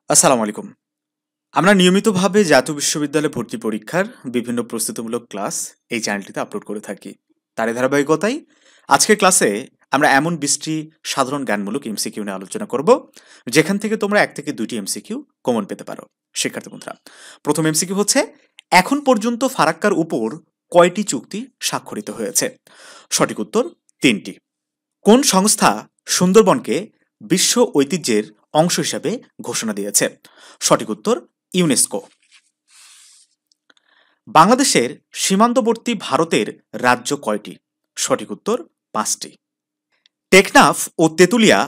আসসালামু আলাইকুম। আমরা নিয়মিতভাবে জাতীয় বিশ্ববিদ্যালয়ে ভর্তি পরীক্ষার বিভিন্ন প্রস্তুতিমূলক ক্লাস এই চ্যানেলটিতে আপলোড করে থাকি। তারই ধারাবাহিকতায় আজকের ক্লাসে আমরা এমন 20টি সাধারণ জ্ঞানমূলক এমসিকিউ নিয়ে আলোচনা করব, যেখান থেকে তোমরা 1 থেকে 2টি এমসিকিউ কমন পেতে পারো। শিক্ষার্থী বন্ধুরা, প্রথম এমসিকিউ হচ্ছে, এখন পর্যন্ত ফারাক্কার উপর কয়টি চুক্তি স্বাক্ষরিত হয়েছে? সঠিক উত্তর 3টি। কোন সংস্থা সুন্দরবনকে বিশ্ব ঐতিহ্যের অংশ হিসাবে ঘোষণা দিয়েছে? সঠিক উত্তর ইউনেস্কো। বাংলাদেশের সীমান্তবর্তী ভারতের রাজ্য কয়টি? সঠিক উত্তর 5টি। টেকনাফ ও তেঁতুলিয়া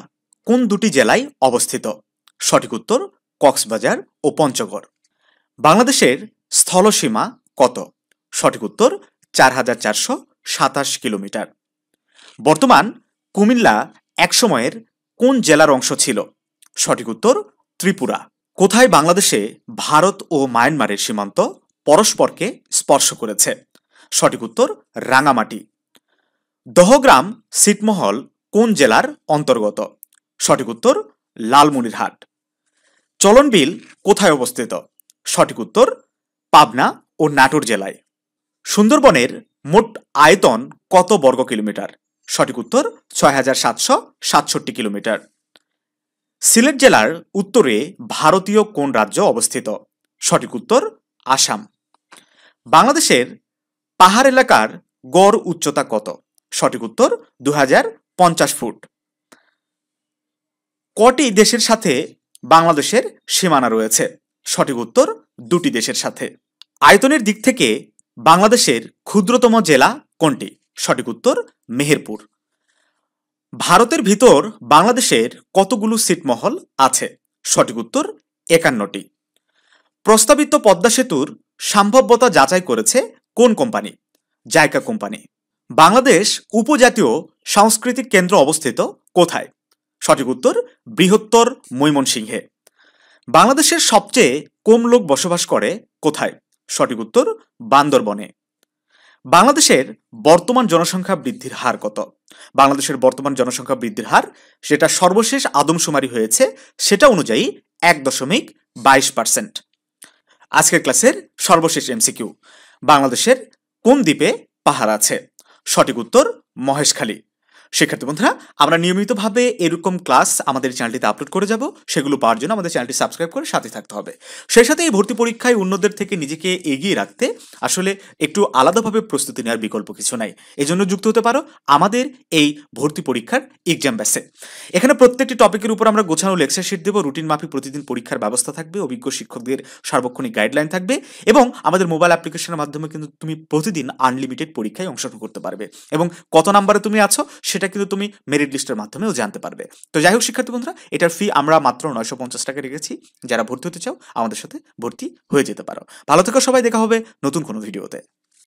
কোন দুটি জেলায় অবস্থিত? সঠিক উত্তর কক্সবাজার ও পঞ্চগড়। বাংলাদেশের স্থলসীমা কত? সঠিক উত্তর 4427 কিলোমিটার। বর্তমান কুমিল্লা একসময়ের কোন জেলার অংশ ছিল? সঠিক উত্তর ত্রিপুরা। কোথায় বাংলাদেশে ভারত ও মায়ানমারের সীমান্ত পরস্পরকে স্পর্শ করেছে? সঠিক উত্তর রাঙামাটি। দহগ্রাম ছিটমহল কোন জেলার অন্তর্গত? সঠিক উত্তর লালমনিরহাট। চলনবিল কোথায় অবস্থিত? সঠিক উত্তর পাবনা ও নাটোর জেলায়। সুন্দরবনের মোট আয়তন কত বর্গ কিলোমিটার? সঠিক উত্তর 6767 কিলোমিটার। সিলেট জেলার উত্তরে ভারতীয় কোন রাজ্য অবস্থিত? সঠিক উত্তর আসাম। বাংলাদেশের পাহাড় এলাকার গড় উচ্চতা কত? সঠিক উত্তর 2050 ফুট। কটি দেশের সাথে বাংলাদেশের সীমানা রয়েছে? সঠিক উত্তর 2টি দেশের সাথে। আয়তনের দিক থেকে বাংলাদেশের ক্ষুদ্রতম জেলা কোনটি? সঠিক উত্তর মেহেরপুর। ভারতের ভিতর বাংলাদেশের কতগুলো ছিটমহল আছে? সঠিক উত্তর 51টি। প্রস্তাবিত পদ্মা সেতুর সম্ভাব্যতা যাচাই করেছে কোন কোম্পানি? JICA company. বাংলাদেশ উপজাতীয় সাংস্কৃতিক কেন্দ্র অবস্থিত কোথায়? সঠিক উত্তর বৃহত্তর ময়মনসিংহে। বাংলাদেশের সবচেয়ে কম লোক বসবাস করে কোথায়? সঠিক উত্তর বান্দরবনে। বাংলাদেশের বর্তমান জনসংখ্যা বৃদ্ধির হার কত? বাংলাদেশের বর্তমান জনসংখ্যা বৃদ্ধির হার, সেটা সর্বশেষ আদমশুমারি হয়েছে সেটা অনুযায়ী 1.22%। আজকের ক্লাসের সর্বশেষ এমসিকিউ, বাংলাদেশের কোন দ্বীপে পাহাড় আছে? সঠিক উত্তর মহেশখালী। শিক্ষার্থী বন্ধুরা, আমরা নিয়মিতভাবে এরকম ক্লাস আমাদের চ্যানেলটিতে আপলোড করে যাব। সেগুলো পাওয়ার জন্য আমাদের চ্যানেলটি সাবস্ক্রাইব করে সাথে থাকতে হবে। সেই সাথে এই ভর্তি পরীক্ষায় অন্যদের থেকে নিজেকে এগিয়ে রাখতে আসলে একটু আলাদাভাবে প্রস্তুতি নেওয়ার বিকল্প কিছু নাই। এজন্য যুক্ত হতে পারো আমাদের এই ভর্তি পরীক্ষার এক্সাম ব্যাচে। এখানে প্রত্যেকটি টপিকের উপর আমরা গোছানো লেকচার শিট দেবো, রুটিন মাফিক প্রতিদিন পরীক্ষার ব্যবস্থা থাকবে, অভিজ্ঞ শিক্ষকদের সার্বক্ষণিক গাইডলাইন থাকবে এবং আমাদের মোবাইল অ্যাপ্লিকেশনের মাধ্যমে কিন্তু তুমি প্রতিদিন আনলিমিটেড পরীক্ষায় অংশগ্রহণ করতে পারবে এবং কত নাম্বারে তুমি আছো সেটা কিন্তু তুমি মেরিট লিস্টের মাধ্যমেও জানতে পারবে। তো যাই হোক শিক্ষার্থী বন্ধুরা, এটার ফি আমরা মাত্র 950 টাকা রেখেছি। যারা ভর্তি হতে চাও আমাদের সাথে ভর্তি হয়ে যেতে পারো। ভালো থেকো সবাই, দেখা হবে নতুন কোনো ভিডিওতে।